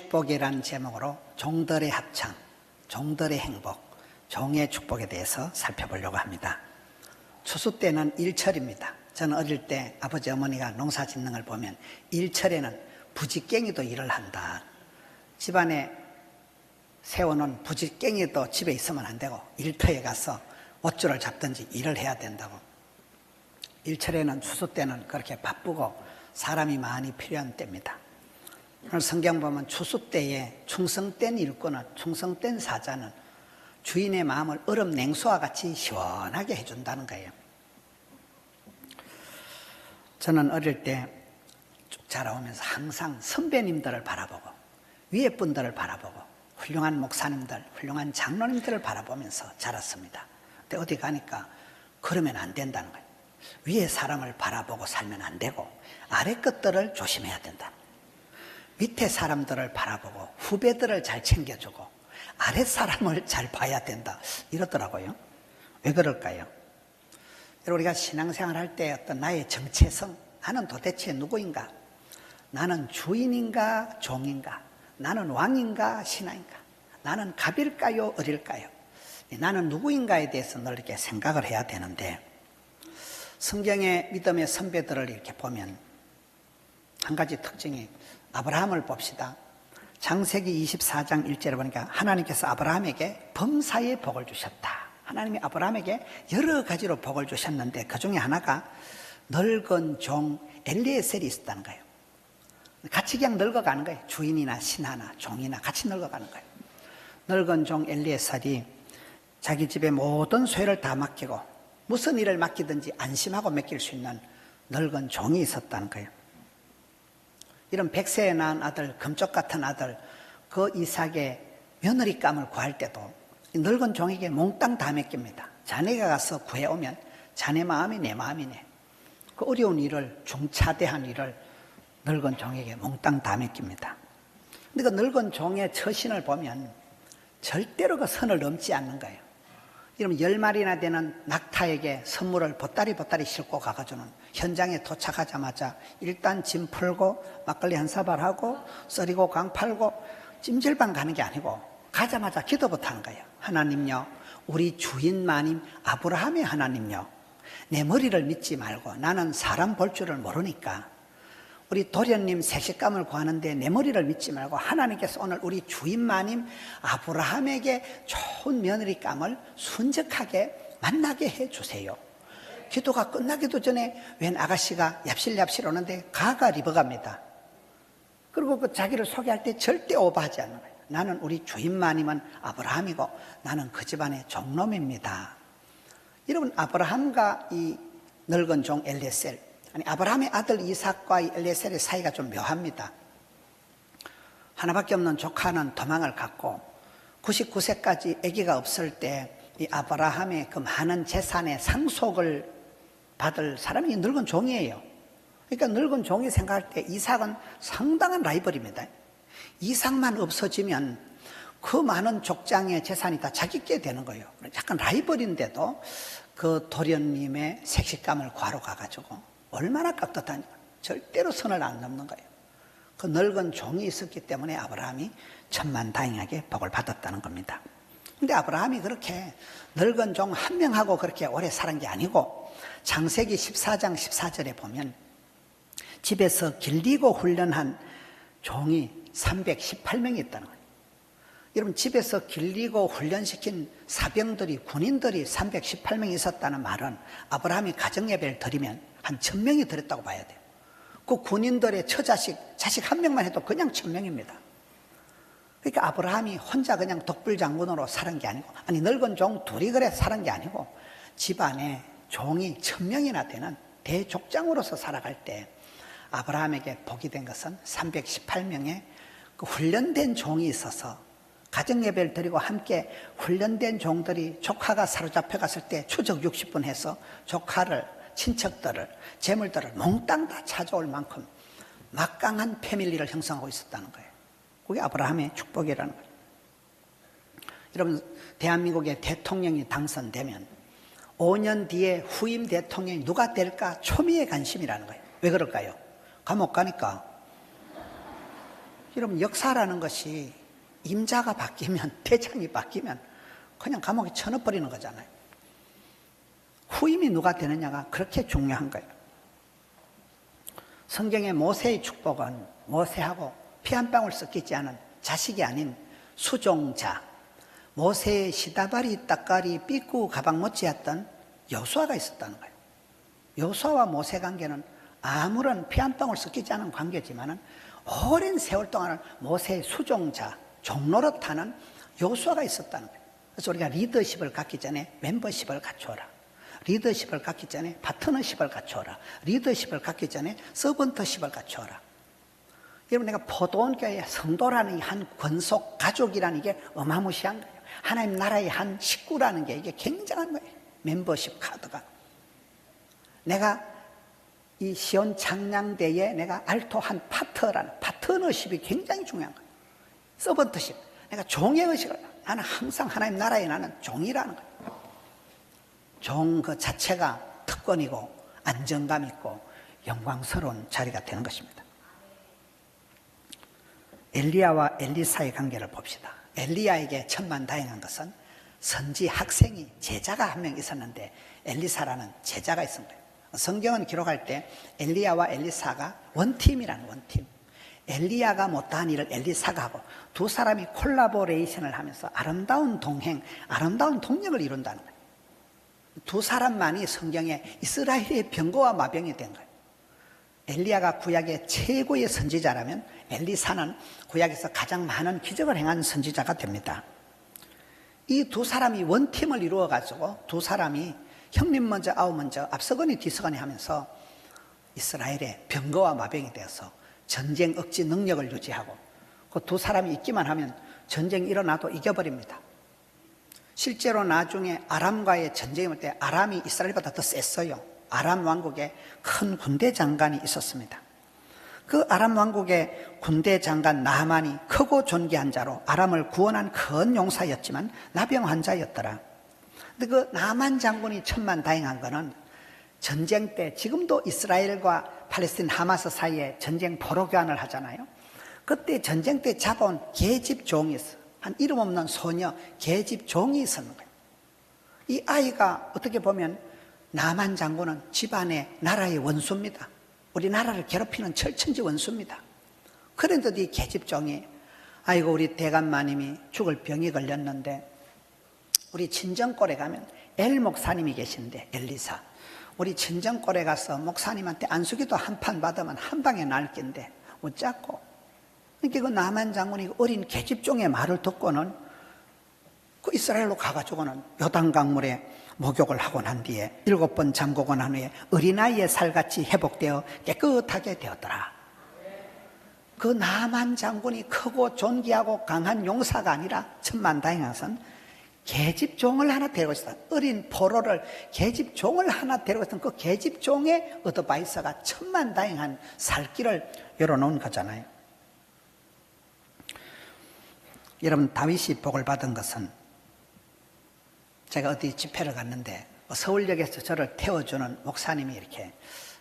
축복이라는 제목으로 종들의 합창, 종들의 행복, 종의 축복에 대해서 살펴보려고 합니다. 추수 때는 일철입니다. 저는 어릴 때 아버지 어머니가 농사 짓는 걸 보면 일철에는 부지깽이도 일을 한다. 집안에 세워놓은 부지깽이도 집에 있으면 안 되고 일터에 가서 옷줄을 잡든지 일을 해야 된다고. 일철에는 추수 때는 그렇게 바쁘고 사람이 많이 필요한 때입니다. 오늘 성경 보면 추수 때에 충성된 일꾼은, 충성된 사자는 주인의 마음을 얼음 냉수와 같이 시원하게 해준다는 거예요. 저는 어릴 때 쭉 자라오면서 항상 선배님들을 바라보고 위에 분들을 바라보고 훌륭한 목사님들, 훌륭한 장로님들을 바라보면서 자랐습니다. 근데 어디 가니까 그러면 안 된다는 거예요. 위에 사람을 바라보고 살면 안 되고 아래 것들을 조심해야 된다. 밑에 사람들을 바라보고 후배들을 잘 챙겨주고 아래 사람을 잘 봐야 된다 이러더라고요. 왜 그럴까요? 우리가 신앙생활 할 때 어떤 나의 정체성, 나는 도대체 누구인가? 나는 주인인가 종인가? 나는 왕인가 신하인가? 나는 갑일까요 을일까요? 나는 누구인가에 대해서 늘 이렇게 생각을 해야 되는데, 성경의 믿음의 선배들을 이렇게 보면 한 가지 특징이, 아브라함을 봅시다. 창세기 24장 1절에 보니까 하나님께서 아브라함에게 범사의 복을 주셨다. 하나님이 아브라함에게 여러 가지로 복을 주셨는데 그 중에 하나가 늙은 종 엘리에셀이 있었다는 거예요. 같이 그냥 늙어가는 거예요. 주인이나 신하나 종이나 같이 늙어가는 거예요. 늙은 종 엘리에셀이 자기 집에 모든 소유를 다 맡기고 무슨 일을 맡기든지 안심하고 맡길 수 있는 늙은 종이 있었다는 거예요. 이런 백세에 낳은 아들, 금쪽 같은 아들, 그 이삭의 며느리감을 구할 때도 늙은 종에게 몽땅 다 맡깁니다. 자네가 가서 구해오면 자네 마음이 내 마음이네. 그 어려운 일을, 중차대한 일을 늙은 종에게 몽땅 다 맡깁니다. 근데 그 늙은 종의 처신을 보면 절대로 그 선을 넘지 않는 거예요. 이러면 10마리나 되는 낙타에게 선물을 보따리 싣고 가가지고는 현장에 도착하자마자 일단 짐 풀고 막걸리 한 사발 하고 썰이고 강 팔고 찜질방 가는 게 아니고 가자마자 기도부터 하는 거예요. 하나님요, 우리 주인 마님 아브라함의 하나님요, 내 머리를 믿지 말고 나는 사람 볼 줄을 모르니까 우리 도련님 색식감을 구하는데 내 머리를 믿지 말고 하나님께서 오늘 우리 주인 마님 아브라함에게 좋은 며느리감을 순적하게 만나게 해주세요. 기도가 끝나기도 전에 웬 아가씨가 얍실얍실 오는데 가가 입어갑니다. 그리고 그 자기를 소개할 때 절대 오버하지 않는 거예요. 나는 우리 주인 마님은 아브라함이고 나는 그 집안의 종놈입니다. 여러분, 아브라함과 이 늙은 종 엘리에셀, 아브라함의 아들 이삭과 엘리에셀의 사이가 좀 묘합니다. 하나밖에 없는 조카는 도망을 갔고 99세까지 아기가 없을 때 이 아브라함의 그 많은 재산의 상속을 받을 사람이 늙은 종이에요. 그러니까 늙은 종이 생각할 때 이삭은 상당한 라이벌입니다. 이삭만 없어지면 그 많은 족장의 재산이 다 자기께 되는 거예요. 약간 라이벌인데도 그 도련님의 색식감을 구하러 가가지고 얼마나 깍듯하니까 절대로 선을 안 넘는 거예요. 그 늙은 종이 있었기 때문에 아브라함이 천만다행하게 복을 받았다는 겁니다. 근데 아브라함이 그렇게 늙은 종 한 명하고 그렇게 오래 살은 게 아니고 창세기 14장 14절에 보면 집에서 길리고 훈련한 종이 318명이 있다는 거예요. 여러분, 집에서 길리고 훈련시킨 사병들이, 군인들이 318명이 있었다는 말은 아브라함이 가정예배를 드리면 한 1000명이 드렸다고 봐야 돼요. 그 군인들의 처자식, 자식 한 명만 해도 그냥 1000명입니다. 그러니까 아브라함이 혼자 그냥 독불장군으로 살은 게 아니고, 아니 늙은 종 둘이 그래 살은 게 아니고 집안에 종이 1000명이나 되는 대족장으로서 살아갈 때 아브라함에게 복이 된 것은 318명의 그 훈련된 종이 있어서 가정예배를 드리고 함께 훈련된 종들이 조카가 사로잡혀 갔을 때 추적 60분 해서 조카를, 친척들을, 재물들을 몽땅 다 찾아올 만큼 막강한 패밀리를 형성하고 있었다는 거예요. 그게 아브라함의 축복이라는 거예요. 여러분, 대한민국의 대통령이 당선되면 5년 뒤에 후임 대통령이 누가 될까 초미의 관심이라는 거예요. 왜 그럴까요? 감옥 가니까 여러분, 역사라는 것이 임자가 바뀌면, 대장이 바뀌면 그냥 감옥에 쳐넣어버리는 거잖아요. 후임이 누가 되느냐가 그렇게 중요한 거예요. 성경의 모세의 축복은 모세하고 피 한 방울 섞이지 않은 자식이 아닌 수종자, 모세의 시다바리, 따까리, 삐꾸, 가방 못지였던 여호수아가 있었다는 거예요. 여호수아와 모세 관계는 아무런 피 한 방울 섞이지 않은 관계지만은 오랜 세월 동안은 모세의 수종자, 종노릇하는 여호수아가 있었다는 거예요. 그래서 우리가 리더십을 갖기 전에 멤버십을 갖추어라. 리더십을 갖기 전에 파트너십을 갖추어라. 리더십을 갖기 전에 서번터십을 갖추어라. 여러분, 내가 포도원 교회의 성도라는 한 권속 가족이라는 게 어마무시한 거예요. 하나님 나라의 한 식구라는 게 이게 굉장한 거예요. 멤버십 카드가. 내가 이 시온 창량대에 내가 알토한 파트너라는 파트너십이 굉장히 중요한 거예요. 서번터십. 내가 종의 의식을, 나는 항상 하나님 나라에 나는 종이라는 거예요. 종 그 자체가 특권이고 안정감 있고 영광스러운 자리가 되는 것입니다. 엘리야와 엘리사의 관계를 봅시다. 엘리야에게 천만다행한 것은 선지 학생이 제자가 한 명 있었는데 엘리사라는 제자가 있었던 거예요. 성경은 기록할 때 엘리야와 엘리사가 원팀이라는 원팀. 엘리야가 못한 일을 엘리사가 하고 두 사람이 콜라보레이션을 하면서 아름다운 동행, 아름다운 동력을 이룬다는 거예요. 두 사람만이 성경에 이스라엘의 병거와 마병이 된 거예요. 엘리야가 구약의 최고의 선지자라면 엘리사는 구약에서 가장 많은 기적을 행한 선지자가 됩니다. 이 두 사람이 원팀을 이루어 가지고 두 사람이 형님 먼저 아우 먼저 앞서거니 뒤서거니 하면서 이스라엘의 병거와 마병이 되어서 전쟁 억지 능력을 유지하고 그 두 사람이 있기만 하면 전쟁이 일어나도 이겨버립니다. 실제로 나중에 아람과의 전쟁이 올 때 아람이 이스라엘보다 더 셌어요. 아람 왕국에 큰 군대 장관이 있었습니다. 그 아람 왕국의 군대 장관 나하만이 크고 존귀한 자로 아람을 구원한 큰 용사였지만 나병 환자였더라. 근데 그 나하만 장군이 천만다행한 거는 전쟁 때 지금도 이스라엘과 팔레스틴 하마스 사이에 전쟁 포로 교환을 하잖아요. 그때 전쟁 때 잡아온 계집 종이 있어요. 한 이름 없는 소녀 계집 종이 있었는 거예요. 이 아이가 어떻게 보면 나만 장군은 집안의 나라의 원수입니다. 우리 나라를 괴롭히는 철천지 원수입니다. 그런데도 이 계집종이 아이고 우리 대감마님이 죽을 병이 걸렸는데 우리 친정골에 가면 엘 목사님이 계신데 엘리사 우리 친정골에 가서 목사님한테 안수기도 한 판 받으면 한 방에 날 낀데 어쩌고 그러니까 그 나만 장군이 어린 계집종의 말을 듣고는 그 이스라엘로 가가지고는 요단강물에 목욕을 하고 난 뒤에 7번 잠그고 난 후에 어린아이의 살같이 회복되어 깨끗하게 되었더라. 그 나만 장군이 크고 존귀하고 강한 용사가 아니라 천만다행한 것은 계집종을 하나 데리고 있었다. 어린 포로를 계집종을 하나 데리고 있었던 그 계집종의 어드바이서가 천만다행한 살길을 열어놓은 거잖아요. 여러분 다윗이 복을 받은 것은 제가 어디 집회를 갔는데 서울역에서 저를 태워주는 목사님이 이렇게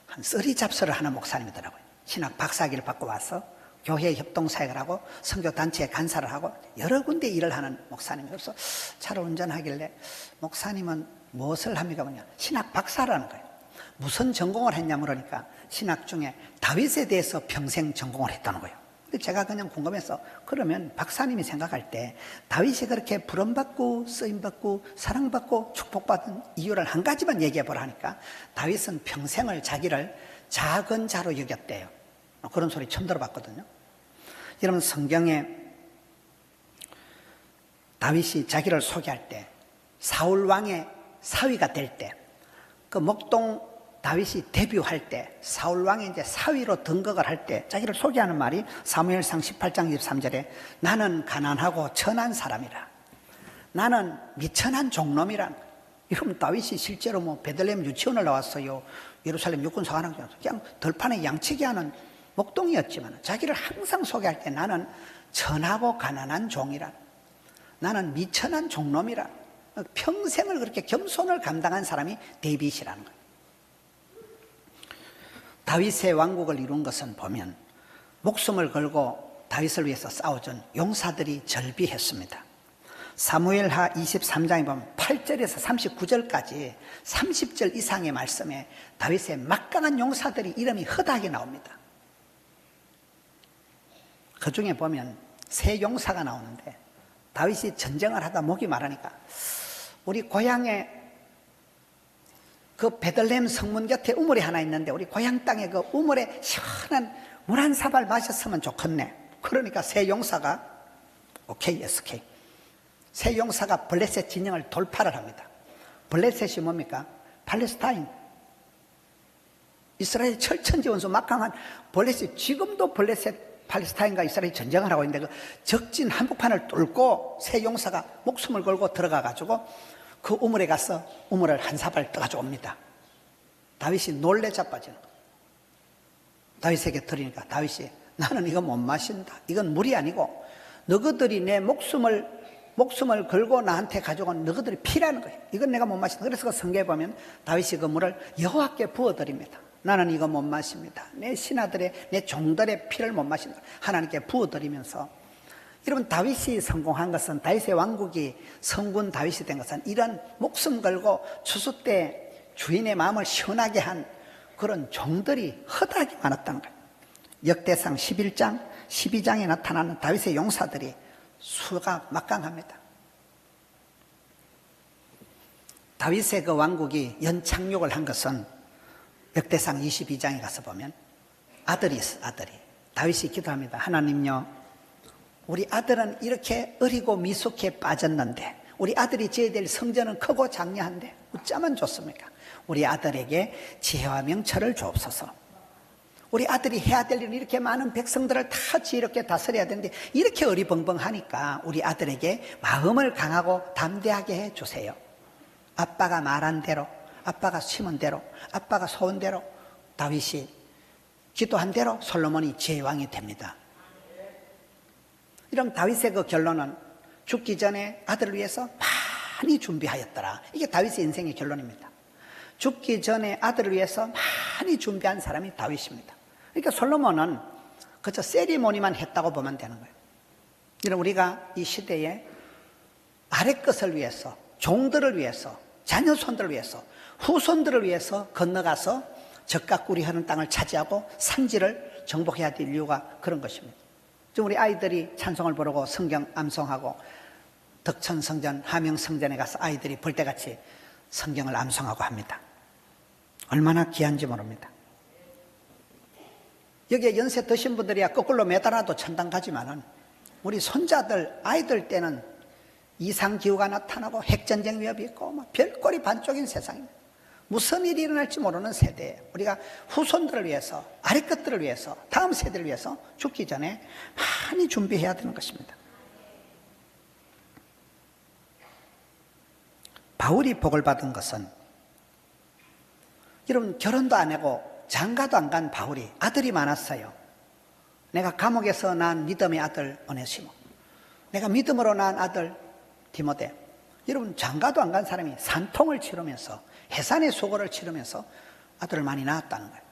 한 쓰리 잡서를 하는 목사님이더라고요. 신학 박사학위를 받고 와서 교회 협동사역을 하고 선교단체에 간사를 하고 여러 군데 일을 하는 목사님이 그래서 차를 운전하길래 목사님은 무엇을 합니까? 뭐냐 신학 박사라는 거예요. 무슨 전공을 했냐 물으니까 신학 중에 다윗에 대해서 평생 전공을 했다는 거예요. 제가 그냥 궁금해서 그러면 박사님이 생각할 때 다윗이 그렇게 부름받고 쓰임받고 사랑받고 축복받은 이유를 한 가지만 얘기해 보라 하니까 다윗은 평생을 자기를 작은 자로 여겼대요. 그런 소리 처음 들어봤거든요. 여러분 성경에 다윗이 자기를 소개할 때 사울 왕의 사위가 될 때 그 목동 다윗이 데뷔할 때 사울 왕이 이제 사위로 등극을 할 때 자기를 소개하는 말이 사무엘상 18장 23절에 나는 가난하고 천한 사람이라. 나는 미천한 종놈이라. 여러분 다윗이 실제로 뭐 베들레헴 유치원을 나왔어요. 예루살렘 육군 사관학교 나왔어요. 그냥 들판에 양치기 하는 목동이었지만 자기를 항상 소개할 때 나는 천하고 가난한 종이라. 나는 미천한 종놈이라. 평생을 그렇게 겸손을 감당한 사람이 데이빗이라는 거예요. 다윗의 왕국을 이룬 것은 보면 목숨을 걸고 다윗을 위해서 싸워준 용사들이 절비했습니다. 사무엘하 23장에 보면 8절에서 39절까지 30절 이상의 말씀에 다윗의 막강한 용사들이 이름이 허다하게 나옵니다. 그 중에 보면 세 용사가 나오는데, 다윗이 전쟁을 하다 목이 마르니까 우리 고향에 그 베들레헴 성문 곁에 우물이 하나 있는데 우리 고향 땅에 그 우물에 시원한 물 한 사발 마셨으면 좋겠네. 그러니까 세 용사가 오케이 SK 세 용사가 블레셋 진영을 돌파를 합니다. 블레셋이 뭡니까? 팔레스타인, 이스라엘 철천지 원수 막강한 블레셋. 지금도 블레셋 팔레스타인과 이스라엘이 전쟁을 하고 있는데 그 적진 한복판을 뚫고 세 용사가 목숨을 걸고 들어가 가지고 그 우물에 가서 우물을 한 사발 떠가지고 옵니다. 다윗이 놀래 자빠지는 거예요. 다윗에게 들으니까 다윗이 나는 이거 못 마신다. 이건 물이 아니고 너희들이 내 목숨을 걸고 나한테 가져온 너희들이 피라는 거예요. 이건 내가 못 마신다. 그래서 그 성경에 보면 다윗이 그 물을 여호와께 부어드립니다. 나는 이거 못 마십니다. 내 신하들의, 내 종들의 피를 못 마신다. 하나님께 부어드리면서, 여러분, 다윗이 성공한 것은, 다윗의 왕국이 성군 다윗이 된 것은 이런 목숨 걸고 추수 때 주인의 마음을 시원하게 한 그런 종들이 허다하게 많았다는 거예요. 역대상 11장, 12장에 나타나는 다윗의 용사들이 수가 막강합니다. 다윗의 그 왕국이 연착륙을 한 것은 역대상 22장에 가서 보면 아들이 있어, 아들이. 다윗이 기도합니다. 하나님요, 우리 아들은 이렇게 어리고 미숙해 빠졌는데 우리 아들이 지어야 될 성전은 크고 장려한데 어쩌면 좋습니까? 우리 아들에게 지혜와 명철을 주옵소서. 우리 아들이 해야 될 일은 이렇게 많은 백성들을 다 지혜롭게 다스려야 되는데 이렇게 어리벙벙하니까 우리 아들에게 마음을 강하고 담대하게 해주세요. 아빠가 말한 대로, 아빠가 심은 대로, 아빠가 소원 대로, 다윗이 기도한 대로 솔로몬이 제왕이 됩니다. 이런 다윗의 그 결론은 죽기 전에 아들을 위해서 많이 준비하였더라. 이게 다윗의 인생의 결론입니다. 죽기 전에 아들을 위해서 많이 준비한 사람이 다윗입니다. 그러니까 솔로몬은 그저 세리머니만 했다고 보면 되는 거예요. 이런 우리가 이 시대에 아래 것을 위해서, 종들을 위해서, 자녀손들을 위해서, 후손들을 위해서 건너가서 적각구리하는 땅을 차지하고 산지를 정복해야 될 이유가 그런 것입니다. 지금 우리 아이들이 찬송을 부르고 성경 암송하고 덕천성전, 함영성전에 가서 아이들이 볼때같이 성경을 암송하고 합니다. 얼마나 귀한지 모릅니다. 여기에 연세 드신 분들이야 거꾸로 매달아도 천당 가지만은 우리 손자들, 아이들 때는 이상기후가 나타나고 핵전쟁 위협이 있고 막 별꼴이 반쪽인 세상입니다. 무슨 일이 일어날지 모르는 세대에 우리가 후손들을 위해서, 아래 것들을 위해서, 다음 세대를 위해서 죽기 전에 많이 준비해야 되는 것입니다. 바울이 복을 받은 것은, 여러분, 결혼도 안 하고 장가도 안 간 바울이 아들이 많았어요. 내가 감옥에서 낳은 믿음의 아들 오네시모, 내가 믿음으로 낳은 아들 디모데. 여러분, 장가도 안 간 사람이 산통을 치르면서, 해산의 수고를 치르면서 아들을 많이 낳았다는 거예요.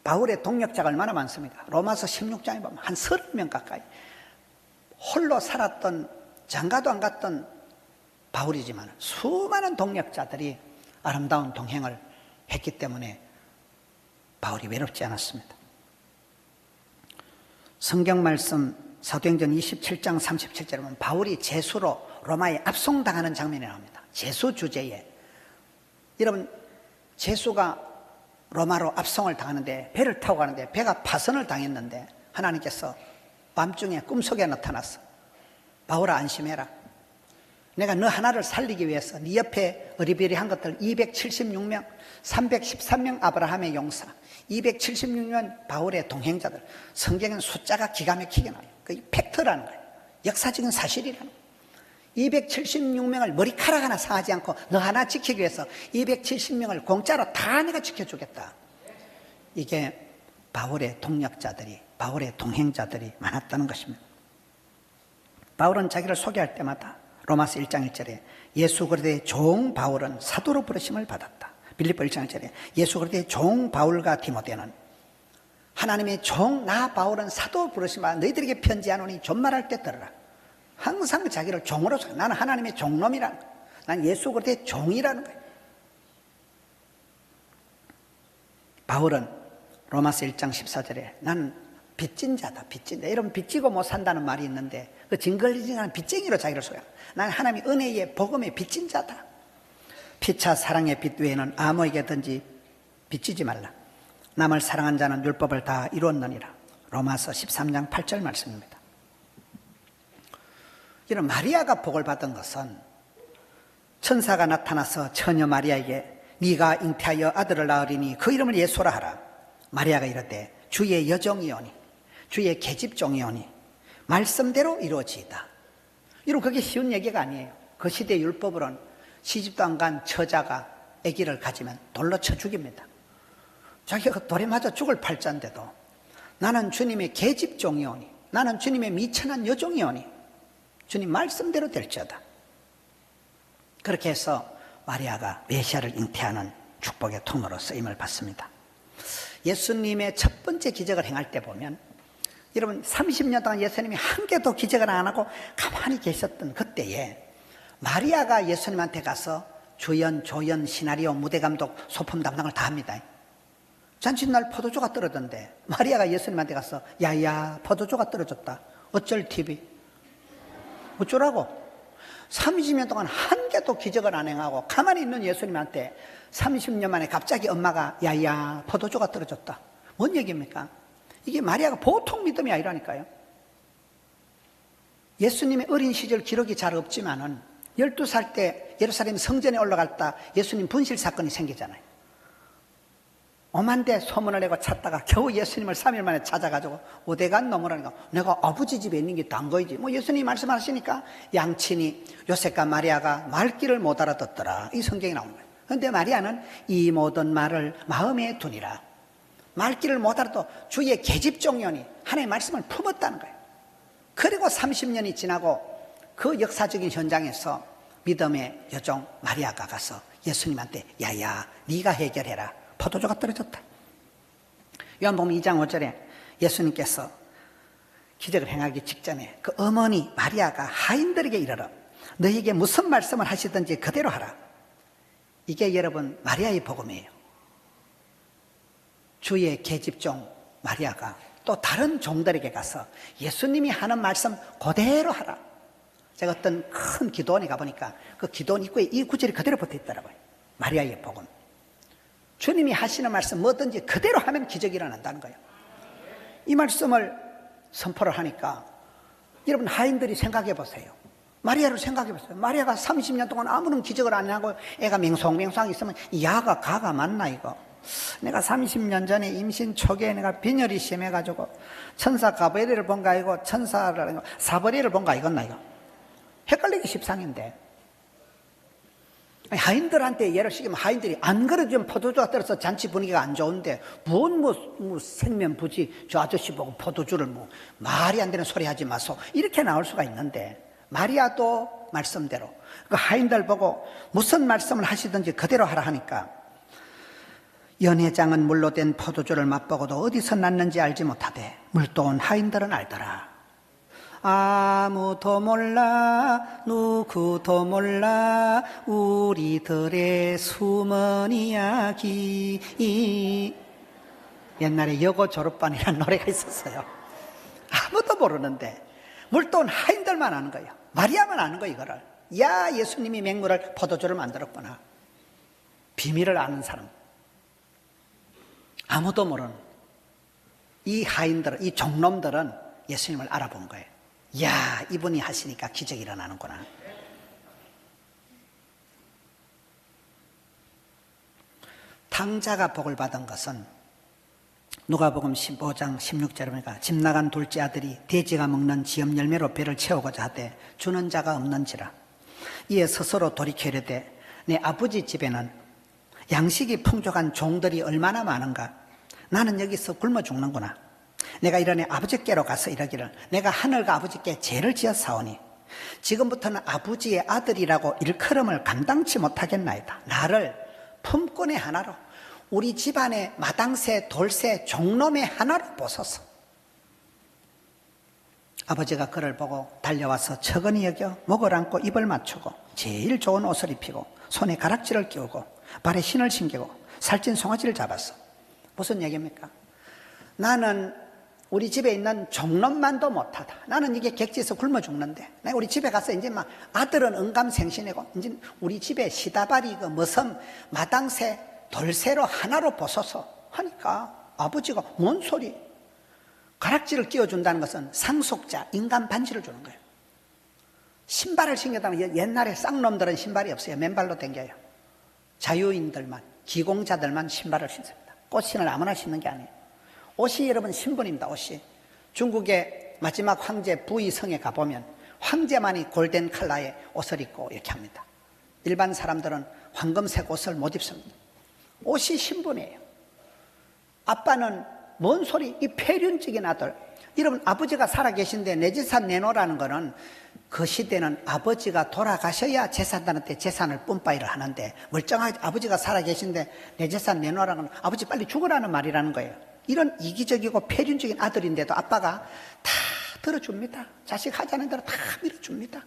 바울의 동력자가 얼마나 많습니까? 로마서 16장에 보면 한 30명 가까이 홀로 살았던, 장가도 안 갔던 바울이지만 수많은 동력자들이 아름다운 동행을 했기 때문에 바울이 외롭지 않았습니다. 성경 말씀 사도행전 27장 37절에 보면 바울이 제수로 로마에 압송당하는 장면이 나옵니다. 제수 주제에. 여러분, 제수가 로마로 압송을 당하는데 배를 타고 가는데 배가 파선을 당했는데 하나님께서 밤중에 꿈속에 나타났어. 바울아, 안심해라. 내가 너 하나를 살리기 위해서 네 옆에 어리비리한 것들 276명, 313명 아브라함의 용사, 276명 바울의 동행자들. 성경은 숫자가 기가 막히게 나와요. 그게 팩트라는 거예요. 역사적인 사실이라는 거예요. 276명을 머리카락 하나 상하지 않고 너 하나 지키기 위해서 270명을 공짜로 다 내가 지켜주겠다. 이게 바울의 동력자들이, 바울의 동행자들이 많았다는 것입니다. 바울은 자기를 소개할 때마다 로마서 1장 1절에 예수 그리스도의 종 바울은 사도로 부르심을 받았다. 빌립보 1장 1절에 예수 그리스도의 종 바울과 디모데는 하나님의 종 나 바울은 사도 부르시마 너희들에게 편지하노니 존말할 때 들으라. 항상 자기를 종으로 생각. 나는 하나님의 종놈이라는 거예요. 난 예수 그리스도의 종이라는 거예요. 바울은 로마서 1장 14절에 나는 빚진 자다, 빚진 자. 이런 빚지고 못 산다는 말이 있는데 그 징글징글한 빚쟁이로 자기를 소개합니다. 나는 하나님의 은혜의 복음의 빚진 자다. 피차 사랑의 빚 외에는 아무에게든지 빚지지 말라. 남을 사랑한 자는 율법을 다 이루었느니라. 로마서 13장 8절 말씀입니다. 이런 마리아가 복을 받은 것은 천사가 나타나서 처녀 마리아에게 네가 잉태하여 아들을 낳으리니 그 이름을 예수라 하라. 마리아가 이르되 주의 여종이오니 주의 계집종이오니 말씀대로 이루어지이다. 이런 그게 쉬운 얘기가 아니에요. 그 시대 율법으로는 시집도 안 간 처자가 아기를 가지면 돌로 쳐 죽입니다. 자기가 돌에 맞아 죽을 팔자인데도 나는 주님의 계집종이오니 나는 주님의 미천한 여종이오니 주님 말씀대로 될지어다. 그렇게 해서 마리아가 메시아를 잉태하는 축복의 통로로 쓰임을 받습니다. 예수님의 첫 번째 기적을 행할 때 보면 여러분 30년 동안 예수님이 한 개도 기적을 안 하고 가만히 계셨던 그때에 마리아가 예수님한테 가서 주연, 조연, 시나리오, 무대감독, 소품 담당을 다 합니다. 잔칫날 포도주가 떨어졌는데 마리아가 예수님한테 가서 야야 포도주가 떨어졌다. 어쩔 TV? 어쩌라고? 30년 동안 한 개도 기적을 안 행하고 가만히 있는 예수님한테 30년 만에 갑자기 엄마가 야야 포도주가 떨어졌다. 뭔 얘기입니까? 이게 마리아가 보통 믿음이 아니라니까요. 예수님의 어린 시절 기록이 잘 없지만은 12살 때 예루살렘 성전에 올라갈 때 예수님 분실 사건이 생기잖아요. 오만대 소문을 내고 찾다가 겨우 예수님을 3일 만에 찾아가지고 어디간 놈으라니까 내가 아버지 집에 있는 게 단 거이지. 뭐 예수님이 말씀하시니까 양친이 요셉과 마리아가 말귀를 못 알아듣더라. 이 성경이 나오는 거예요. 그런데 마리아는 이 모든 말을 마음에 두니라. 말귀를 못 알아도 주의 계집종이오니 하나님의 말씀을 품었다는 거예요. 그리고 30년이 지나고 그 역사적인 현장에서 믿음의 여종 마리아가 가서 예수님한테 야야 네가 해결해라. 포도주가 떨어졌다. 요한복음 2장 5절에 예수님께서 기적을 행하기 직전에 그 어머니 마리아가 하인들에게 이르러 너희에게 무슨 말씀을 하시든지 그대로 하라. 이게 여러분 마리아의 복음이에요. 주의 계집종 마리아가 또 다른 종들에게 가서 예수님이 하는 말씀 그대로 하라. 제가 어떤 큰 기도원에 가보니까 그 기도원 입구에 이 구절이 그대로 붙어있더라고요. 마리아의 복음. 주님이 하시는 말씀 뭐든지 그대로 하면 기적이 일어난다는 거예요. 이 말씀을 선포를 하니까 여러분 하인들이 생각해 보세요. 마리아를 생각해 보세요. 마리아가 30년 동안 아무런 기적을 안 하고 애가 맹송맹송하게 있으면 야가 가가 맞나 이거. 내가 30년 전에 임신 초기에 내가 빈혈이 심해가지고 천사 가브리엘을 본가 아니고 천사를 사브리엘을 본가 이건나 이거. 헷갈리기 십상인데 하인들한테 예를 시키면 하인들이 안 그래도 포도주가 떨어서 잔치 분위기가 안 좋은데 뭐 생면부지 저 아저씨 보고 포도주를 뭐 말이 안 되는 소리 하지 마소 이렇게 나올 수가 있는데 마리아도 말씀대로 그 하인들 보고 무슨 말씀을 하시든지 그대로 하라 하니까 연회장은 물로 된 포도주를 맛보고도 어디서 났는지 알지 못하되 물도온 하인들은 알더라. 아무도 몰라 누구도 몰라 우리들의 숨은 이야기. 옛날에 여고 졸업반이라는 노래가 있었어요. 아무도 모르는데 물도온 하인들만 아는 거예요. 마리아만 아는 거예요. 이거를. 야 예수님이 맹물을 포도주를 만들었구나. 비밀을 아는 사람 아무도 모르는 이 하인들은 이 종놈들은 예수님을 알아본 거예요. 야 이분이 하시니까 기적이 일어나는구나. 탕자가 복을 받은 것은 누가복음 15장 16절에 보니까 집 나간 둘째 아들이 돼지가 먹는 지엽 열매로 배를 채우고자 하되 주는 자가 없는지라. 이에 스스로 돌이켜 이르되 내 아버지 집에는 양식이 풍족한 종들이 얼마나 많은가. 나는 여기서 굶어 죽는구나. 내가 이러니 아버지께로 가서 이러기를 내가 하늘과 아버지께 죄를 지어 사오니 지금부터는 아버지의 아들이라고 일컬음을 감당치 못하겠나이다. 나를 품꾼의 하나로 우리 집안의 마당새, 돌새, 종놈의 하나로 보소서. 아버지가 그를 보고 달려와서 처근히 여겨 목을 안고 입을 맞추고 제일 좋은 옷을 입히고 손에 가락지를 끼우고 발에 신을 신기고 살찐 송아지를 잡았어. 무슨 얘기입니까? 나는 우리 집에 있는 종놈만도 못하다. 나는 이게 객지에서 굶어 죽는데 내가 우리 집에 가서 이제 막 아들은 응감생신이고 이제 우리 집에 시다발이 그 머섬 마당새 돌새로 하나로 보소서 하니까 아버지가 뭔 소리? 가락지를 끼워준다는 것은 상속자, 인간 반지를 주는 거예요. 신발을 신겼다면 옛날에 쌍놈들은 신발이 없어요. 맨발로 댕겨요. 자유인들만, 기공자들만 신발을 신습니다. 꽃신을 아무나 신는 게 아니에요. 옷이 여러분 신분입니다. 옷이. 중국의 마지막 황제 부이성에 가보면 황제만이 골든 컬러의 옷을 입고 이렇게 합니다. 일반 사람들은 황금색 옷을 못 입습니다. 옷이 신분이에요. 아빠는 뭔 소리? 이 폐륜적인 아들. 여러분 아버지가 살아계신데 내 재산 내놓으라는 거는 그 시대는 아버지가 돌아가셔야 재산단한테 재산을 뿜빠이를 하는데 멀쩡하게 아버지가 살아계신데 내 재산 내놓으라는 건 아버지 빨리 죽으라는 말이라는 거예요. 이런 이기적이고 폐륜적인 아들인데도 아빠가 다 들어줍니다. 자식 하자는 대로 다 밀어줍니다.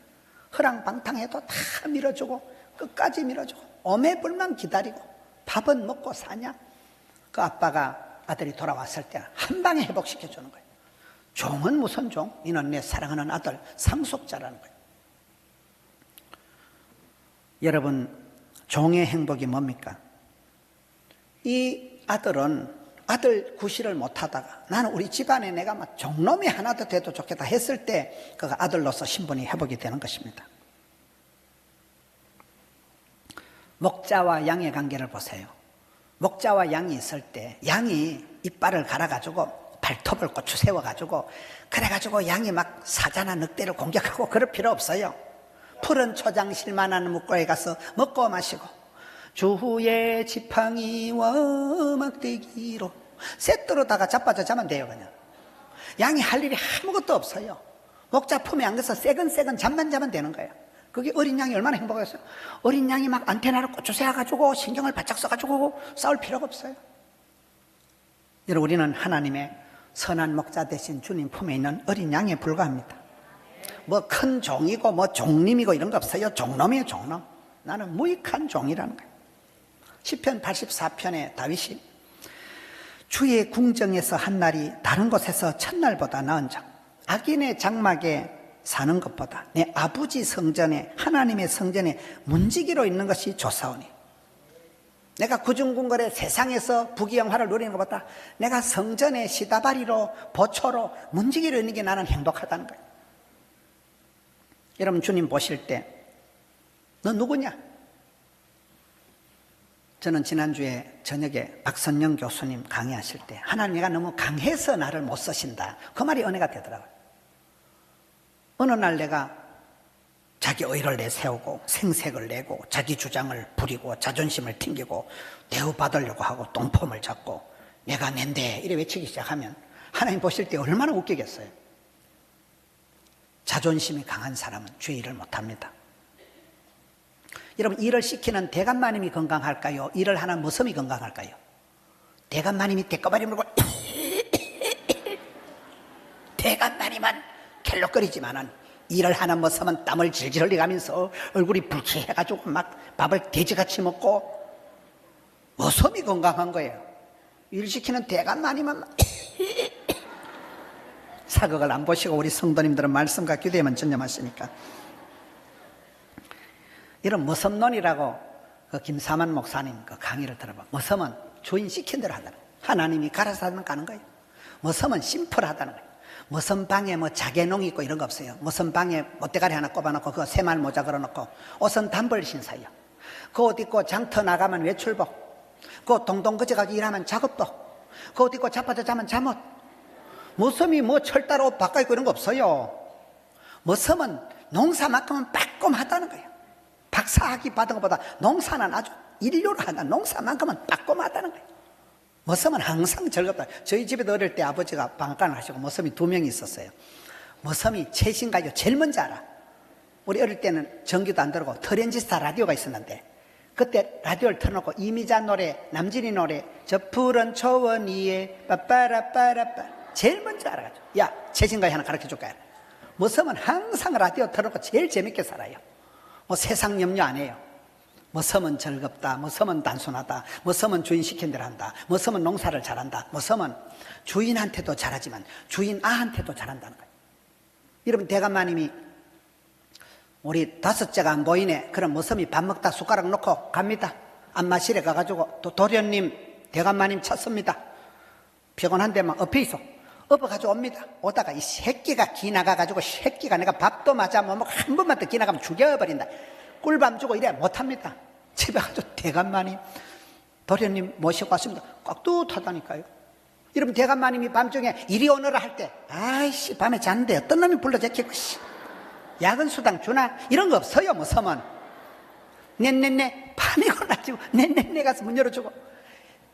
허랑방탕해도 다 밀어주고 끝까지 밀어주고 오매불만 기다리고 밥은 먹고 사냐? 그 아빠가 아들이 돌아왔을 때 한 방에 회복시켜 주는 거예요. 종은 무슨 종? 이는 내 사랑하는 아들 상속자라는 거예요. 여러분 종의 행복이 뭡니까? 이 아들은 아들 구실을 못하다가 나는 우리 집안에 내가 막 종놈이 하나도 돼도 좋겠다 했을 때 그가 아들로서 신분이 회복이 되는 것입니다. 목자와 양의 관계를 보세요. 목자와 양이 있을 때 양이 이빨을 갈아가지고 발톱을 고추 세워가지고 그래가지고 양이 막 사자나 늑대를 공격하고 그럴 필요 없어요. 푸른 초장실만한 묵고에 가서 먹고 마시고 주후에 지팡이와 막대기로 쇳도로다가 자빠져 자면 돼요. 그냥 양이 할 일이 아무것도 없어요. 목자 품에 안겨서 새근새근 잠만 자면 되는 거예요. 그게 어린 양이 얼마나 행복했어요. 어린 양이 막 안테나를 고추 세워가지고 신경을 바짝 써가지고 싸울 필요가 없어요. 여러분 우리는 하나님의 선한 목자 대신 주님 품에 있는 어린 양에 불과합니다. 뭐 큰 종이고 뭐 종님이고 이런 거 없어요. 종놈이에요. 종놈. 나는 무익한 종이라는 거예요. 시편 84편에 다윗이 주의 궁정에서 한 날이 다른 곳에서 첫날보다 나은 점, 악인의 장막에 사는 것보다 내 아버지 성전에 하나님의 성전에 문지기로 있는 것이 좋사오니 내가 구중궁궐의 세상에서 부귀영화를 누리는 것보다 내가 성전에 시다바리로 보초로 문지기로 있는 게 나는 행복하다는 거예요. 여러분 주님 보실 때 너 누구냐? 저는 지난주에 저녁에 박선영 교수님 강의하실 때 하나님 내가 너무 강해서 나를 못 쓰신다. 그 말이 은혜가 되더라고요. 어느 날 내가 자기 의를 내세우고 생색을 내고 자기 주장을 부리고 자존심을 튕기고 대우받으려고 하고 똥폼을 잡고 내가 낸데 이래 외치기 시작하면 하나님 보실 때 얼마나 웃기겠어요. 자존심이 강한 사람은 주의 일을 못합니다. 여러분 일을 시키는 대감마님이 건강할까요? 일을 하는 머슴이 건강할까요? 대감마님이 대꺼발이 물고 대감마님은 갤럭거리지만은 일을 하는 머슴은 땀을 질질 흘려가면서 얼굴이 불쾌해가지고 막 밥을 돼지같이 먹고 머슴이 건강한 거예요. 일 시키는 대감마님은 사극을 안 보시고 우리 성도님들은 말씀과 기도에만 전념하시니까 이런 머슴론이라고 그 김사만 목사님 그 강의를 들어봐. 머슴은 주인 시킨 대로 한다는 거예요. 하나님이 가라사 하면 가는 거예요. 머슴은 심플하다는 거예요. 머슴 방에 뭐 자개농이 있고 이런 거 없어요. 머슴 방에 못대가리 하나 꼽아놓고 그거 새말 모자 걸어놓고 옷은 단벌 신사요. 그 옷 입고 장터 나가면 외출복, 그 동동 그져가지고 일하면 작업복, 그 옷 입고 자빠져 자면 잠옷. 머슴이 뭐 철달 옷 바꿔 입고 이런 거 없어요. 머슴은 농사만큼은 빠꼼하다는 거예요. 박사학위 받은 것보다 농사는 아주 인류로 하나 농사만큼은 빠꼼하다는 거예요. 머슴은 항상 즐겁다. 저희 집에도 어릴 때 아버지가 방앗간을 하시고 머슴이 2명이 있었어요. 머슴이 최신가요 제일 먼저 알아. 우리 어릴 때는 전기도 안 들어오고 트랜지스타 라디오가 있었는데 그때 라디오를 틀어놓고 이미자 노래, 남진이 노래, 저 푸른 초원 위에 빠빠라빠라빠 제일 먼저 알아가죠. 야, 최진가이 하나 가르쳐줄까요? 머섬은 항상 라디오 틀어놓고 제일 재밌게 살아요. 뭐 세상 염려 안 해요. 머섬은 즐겁다, 머섬은 단순하다, 머섬은 주인 시킨 대로 한다, 머섬은 농사를 잘한다, 머섬은 주인한테도 잘하지만 주인 아한테도 잘한다는 거예요. 여러분, 대감마님이 우리 5째가 안 보이네. 그럼 머섬이 밥 먹다 숟가락 놓고 갑니다. 안마실에 가가지고 또 도련님, 대감마님 찾습니다. 피곤한데 막 엎혀 있어. 엎어가지고 옵니다. 오다가 이 새끼가 기나가가지고 새끼가 내가 밥도 맞아 못 먹고 한 번만 더 기나가면 죽여버린다. 꿀밤 주고 이래 못합니다. 집에 가서 대감마님, 도련님 모시고 왔습니다. 꽉 뚜하다니까요. 여러분, 대감마님이 밤중에 이리 오너라 할 때, 아이씨, 밤에 잤는데 어떤 놈이 불러제끼고, 야근 수당 주나? 이런 거 없어요, 뭐, 섬은. 네네네, 밤이고 낮이고, 네네네 가서 문 열어주고.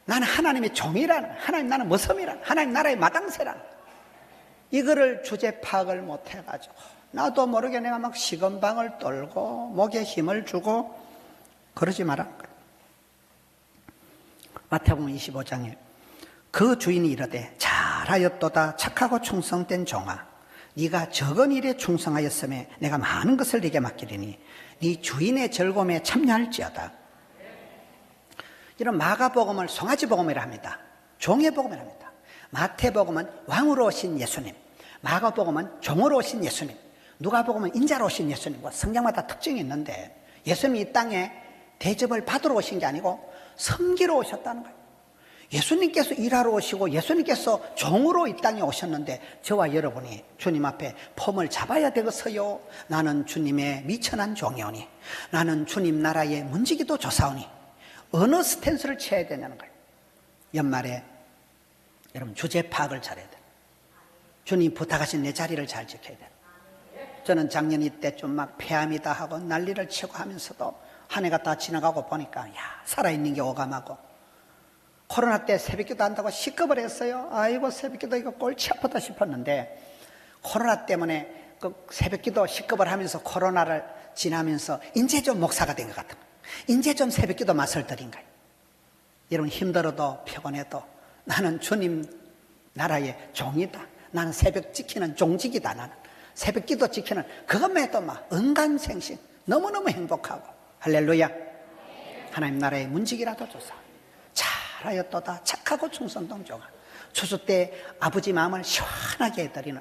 나는 하나님의 종이라는, 하나님 나는 뭐 섬이라는, 하나님 나라의 마당새라는. 이거를 주제 파악을 못 해가지고, 나도 모르게 내가 막 식은방을 떨고, 목에 힘을 주고, 그러지 마라. 마태복음 25장에 그 주인이 이르되 잘하였도다 착하고 충성된 종아, 네가 적은 일에 충성하였음에 내가 많은 것을 네게 맡기리니 네 주인의 즐거움에 참여할지어다. 이런 마가복음을 송아지복음이라 합니다. 종의 복음이라 합니다. 마태복음은 왕으로 오신 예수님, 마가복음은 종으로 오신 예수님, 누가복음은 인자로 오신 예수님과 성경마다 특징이 있는데, 예수님이 이 땅에 대접을 받으러 오신 게 아니고 섬기러 오셨다는 거예요. 예수님께서 일하러 오시고 예수님께서 종으로 이 땅에 오셨는데, 저와 여러분이 주님 앞에 폼을 잡아야 되겠어요. 나는 주님의 미천한 종이오니, 나는 주님 나라의 문지기도 조사오니, 어느 스탠스를 취해야 되냐는 거예요. 연말에 여러분, 주제 파악을 잘해야 돼요. 주님 부탁하신 내 자리를 잘 지켜야 돼요. 저는 작년 이때 좀 막 폐암이다 하고 난리를 치고 하면서도 한 해가 다 지나가고 보니까, 야, 살아있는 게 오감하고, 코로나 때 새벽기도 한다고 시급을 했어요. 아이고, 새벽기도 이거 꼴치 아프다 싶었는데, 코로나 때문에 그 새벽기도 시급을 하면서 코로나를 지나면서 이제 좀 목사가 된 것 같은 거예요. 이제 좀 새벽기도 맛을 들인 거예요. 여러분, 힘들어도 피곤해도 나는 주님 나라의 종이다. 나는 새벽 지키는 종직이다. 나는 새벽기도 지키는 그것만 해도 막 은간생신 너무너무 행복하고, 할렐루야. 하나님 나라의 문직이라도 조사. 잘하였도다 착하고 충성된 종아. 추수 때 아버지 마음을 시원하게 해드리는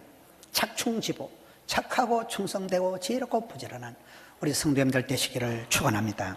착충지부, 착하고 충성되고 지혜롭고 부지런한 우리 성도님들 되시기를 축원합니다.